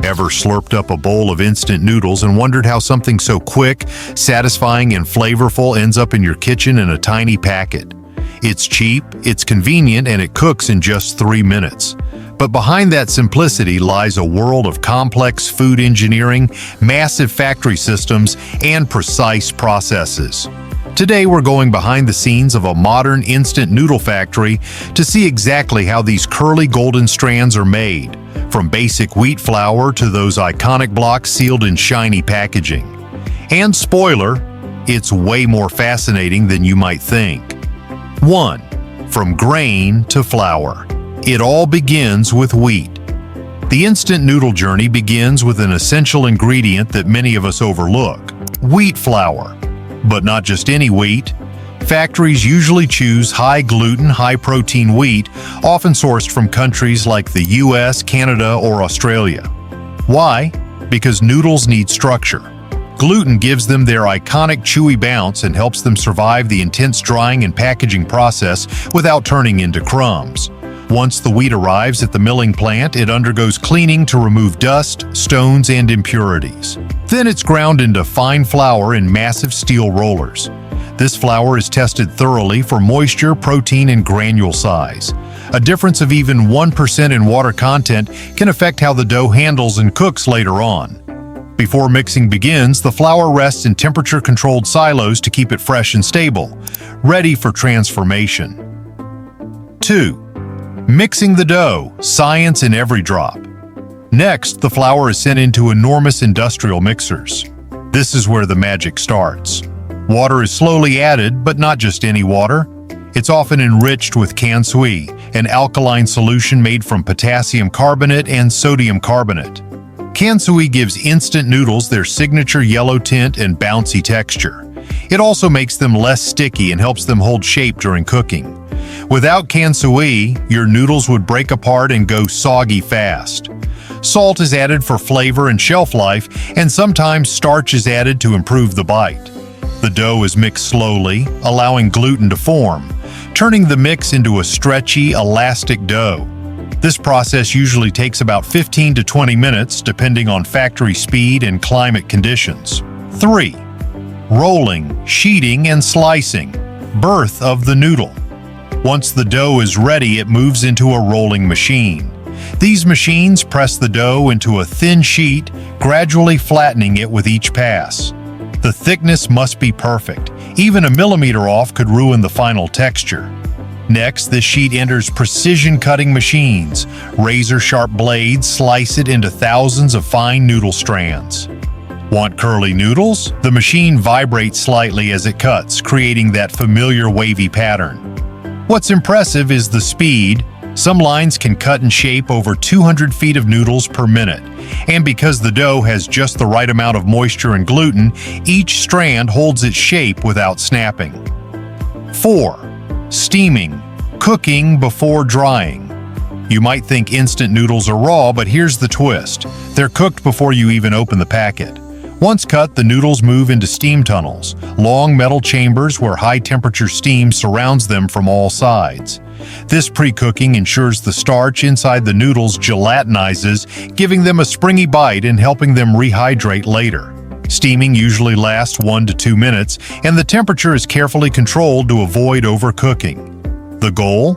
Ever slurped up a bowl of instant noodles and wondered how something so quick, satisfying, and flavorful ends up in your kitchen in a tiny packet? It's cheap, it's convenient, and it cooks in just 3 minutes. But behind that simplicity lies a world of complex food engineering, massive factory systems, and precise processes. Today we're going behind the scenes of a modern instant noodle factory to see exactly how these curly golden strands are made, from basic wheat flour to those iconic blocks sealed in shiny packaging. And spoiler, it's way more fascinating than you might think. 1. From grain to flour. It all begins with wheat. The instant noodle journey begins with an essential ingredient that many of us overlook: wheat flour. But not just any wheat. Factories usually choose high-gluten, high-protein wheat, often sourced from countries like the US, Canada, or Australia. Why? Because noodles need structure. Gluten gives them their iconic chewy bounce and helps them survive the intense drying and packaging process without turning into crumbs. Once the wheat arrives at the milling plant, it undergoes cleaning to remove dust, stones, and impurities. Then it's ground into fine flour in massive steel rollers. This flour is tested thoroughly for moisture, protein, and granule size. A difference of even 1% in water content can affect how the dough handles and cooks later on. Before mixing begins, the flour rests in temperature-controlled silos to keep it fresh and stable, ready for transformation. 2. Mixing the dough, science in every drop. Next, the flour is sent into enormous industrial mixers. This is where the magic starts. Water is slowly added, but not just any water. It's often enriched with Kansui, an alkaline solution made from potassium carbonate and sodium carbonate. Kansui gives instant noodles their signature yellow tint and bouncy texture. It also makes them less sticky and helps them hold shape during cooking. Without Kansui, your noodles would break apart and go soggy fast. Salt is added for flavor and shelf life, and sometimes starch is added to improve the bite. The dough is mixed slowly, allowing gluten to form, turning the mix into a stretchy, elastic dough. This process usually takes about 15 to 20 minutes, depending on factory speed and climate conditions. 3. Rolling, sheeting, and slicing. Birth of the noodle. Once the dough is ready, it moves into a rolling machine. These machines press the dough into a thin sheet, gradually flattening it with each pass. The thickness must be perfect. Even a millimeter off could ruin the final texture. Next, this sheet enters precision cutting machines. Razor-sharp blades slice it into thousands of fine noodle strands. Want curly noodles? The machine vibrates slightly as it cuts, creating that familiar wavy pattern. What's impressive is the speed. Some lines can cut and shape over 200 feet of noodles per minute. And because the dough has just the right amount of moisture and gluten, each strand holds its shape without snapping. 4. Steaming, cooking before drying. You might think instant noodles are raw, but here's the twist. They're cooked before you even open the packet. Once cut, the noodles move into steam tunnels, long metal chambers where high-temperature steam surrounds them from all sides. This pre-cooking ensures the starch inside the noodles gelatinizes, giving them a springy bite and helping them rehydrate later. Steaming usually lasts 1 to 2 minutes, and the temperature is carefully controlled to avoid overcooking. The goal?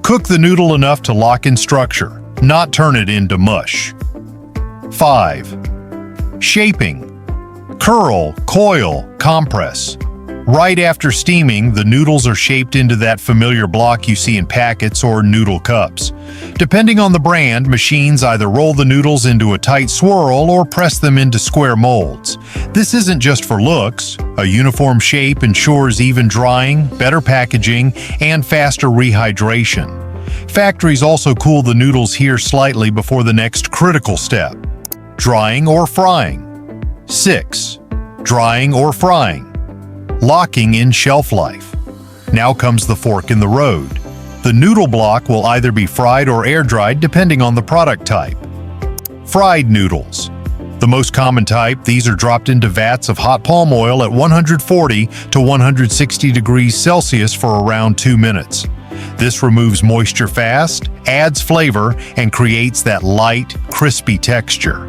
Cook the noodle enough to lock in structure, not turn it into mush. 5. Shaping. Curl, coil, compress. Right after steaming, the noodles are shaped into that familiar block you see in packets or noodle cups. Depending on the brand, machines either roll the noodles into a tight swirl or press them into square molds. This isn't just for looks. A uniform shape ensures even drying, better packaging, and faster rehydration. Factories also cool the noodles here slightly before the next critical step: drying or frying. 6. Drying or frying. Locking in shelf life. Now comes the fork in the road. The noodle block will either be fried or air-dried depending on the product type. Fried noodles. The most common type, these are dropped into vats of hot palm oil at 140 to 160 degrees Celsius for around 2 minutes. This removes moisture fast, adds flavor, and creates that light, crispy texture.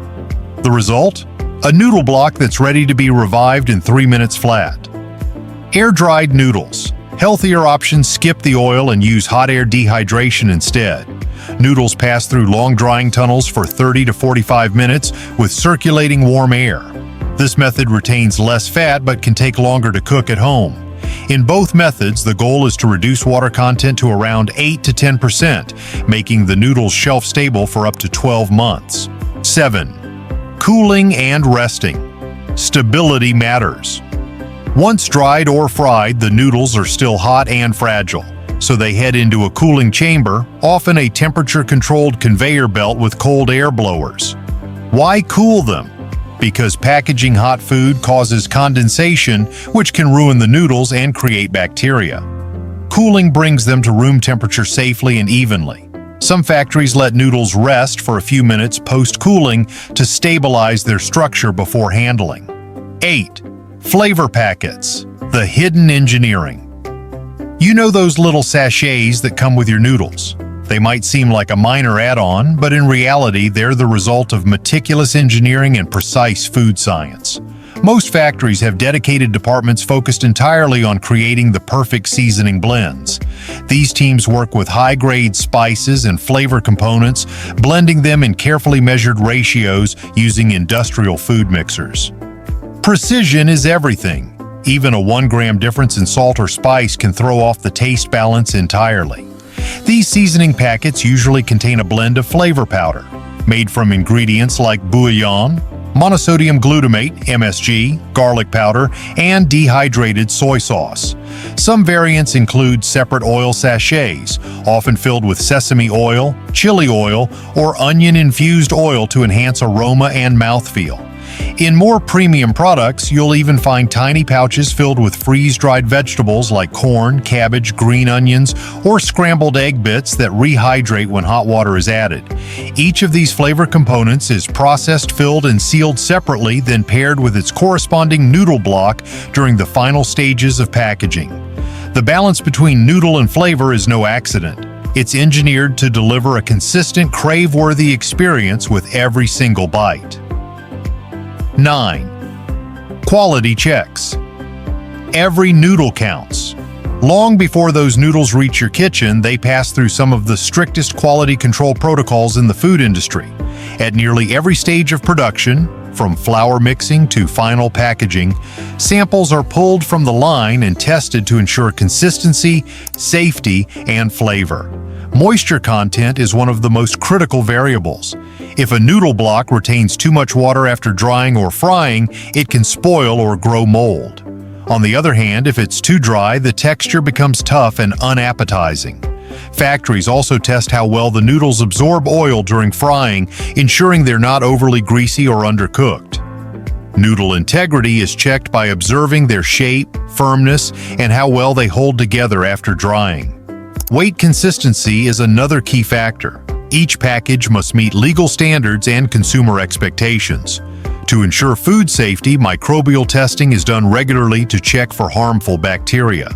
The result? A noodle block that's ready to be revived in 3 minutes flat. Air-dried noodles. Healthier options skip the oil and use hot air dehydration instead. Noodles pass through long drying tunnels for 30 to 45 minutes with circulating warm air. This method retains less fat but can take longer to cook at home. In both methods, the goal is to reduce water content to around 8 to 10%, making the noodles shelf-stable for up to 12 months. 7. Cooling and resting. Stability matters. Once dried or fried, the noodles are still hot and fragile, so they head into a cooling chamber, often a temperature-controlled conveyor belt with cold air blowers. Why cool them? Because packaging hot food causes condensation, which can ruin the noodles and create bacteria. Cooling brings them to room temperature safely and evenly. Some factories let noodles rest for a few minutes post-cooling to stabilize their structure before handling. 8. Flavor packets. The hidden engineering. You know those little sachets that come with your noodles? They might seem like a minor add-on, but in reality, they're the result of meticulous engineering and precise food science. Most factories have dedicated departments focused entirely on creating the perfect seasoning blends. These teams work with high-grade spices and flavor components, blending them in carefully measured ratios using industrial food mixers. Precision is everything. Even a 1-gram difference in salt or spice can throw off the taste balance entirely. These seasoning packets usually contain a blend of flavor powder, made from ingredients like bouillon, monosodium glutamate, MSG, garlic powder, and dehydrated soy sauce. Some variants include separate oil sachets, often filled with sesame oil, chili oil, or onion-infused oil to enhance aroma and mouthfeel. In more premium products, you'll even find tiny pouches filled with freeze-dried vegetables like corn, cabbage, green onions, or scrambled egg bits that rehydrate when hot water is added. Each of these flavor components is processed, filled, and sealed separately, then paired with its corresponding noodle block during the final stages of packaging. The balance between noodle and flavor is no accident. It's engineered to deliver a consistent, crave-worthy experience with every single bite. 9. Quality checks. Every noodle counts. Long before those noodles reach your kitchen, they pass through some of the strictest quality control protocols in the food industry. At nearly every stage of production, from flour mixing to final packaging, samples are pulled from the line and tested to ensure consistency, safety, and flavor. Moisture content is one of the most critical variables. If a noodle block retains too much water after drying or frying, it can spoil or grow mold. On the other hand, if it's too dry, the texture becomes tough and unappetizing. Factories also test how well the noodles absorb oil during frying, ensuring they're not overly greasy or undercooked. Noodle integrity is checked by observing their shape, firmness, and how well they hold together after drying. Weight consistency is another key factor. Each package must meet legal standards and consumer expectations. To ensure food safety, microbial testing is done regularly to check for harmful bacteria.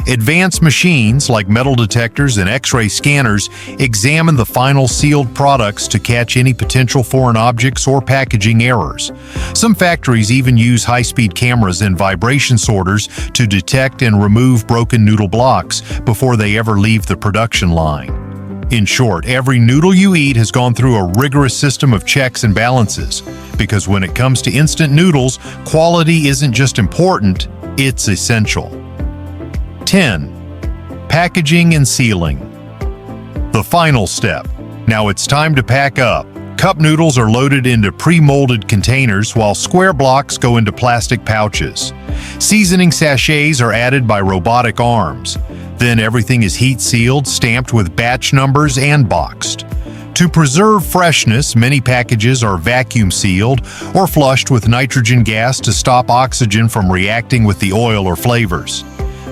Advanced machines like metal detectors and X-ray scanners examine the final sealed products to catch any potential foreign objects or packaging errors. Some factories even use high-speed cameras and vibration sorters to detect and remove broken noodle blocks before they ever leave the production line. In short, every noodle you eat has gone through a rigorous system of checks and balances, because when it comes to instant noodles, quality isn't just important, it's essential. 10. Packaging and sealing. The final step. Now it's time to pack up. Cup noodles are loaded into pre-molded containers while square blocks go into plastic pouches. Seasoning sachets are added by robotic arms. Then everything is heat-sealed, stamped with batch numbers, and boxed. To preserve freshness, many packages are vacuum-sealed or flushed with nitrogen gas to stop oxygen from reacting with the oil or flavors.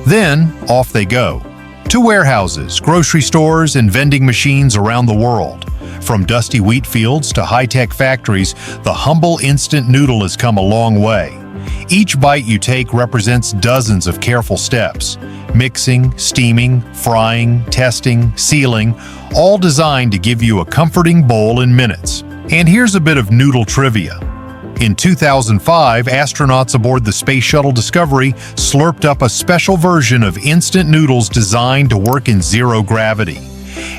Then, off they go. To warehouses, grocery stores, and vending machines around the world. From dusty wheat fields to high-tech factories, the humble instant noodle has come a long way. Each bite you take represents dozens of careful steps. Mixing, steaming, frying, testing, sealing, all designed to give you a comforting bowl in minutes. And here's a bit of noodle trivia. In 2005, astronauts aboard the Space Shuttle Discovery slurped up a special version of instant noodles designed to work in zero gravity.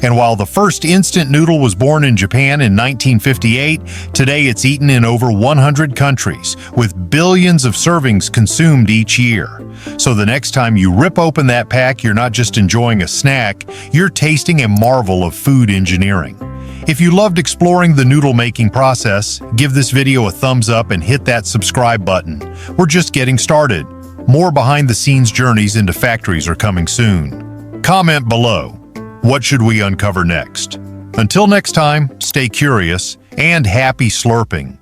And while the first instant noodle was born in Japan in 1958, today it's eaten in over 100 countries, with billions of servings consumed each year. So the next time you rip open that pack, you're not just enjoying a snack, you're tasting a marvel of food engineering. If you loved exploring the noodle making process, give this video a thumbs up and hit that subscribe button. We're just getting started. More behind-the-scenes journeys into factories are coming soon. Comment below. What should we uncover next? Until next time, stay curious and happy slurping.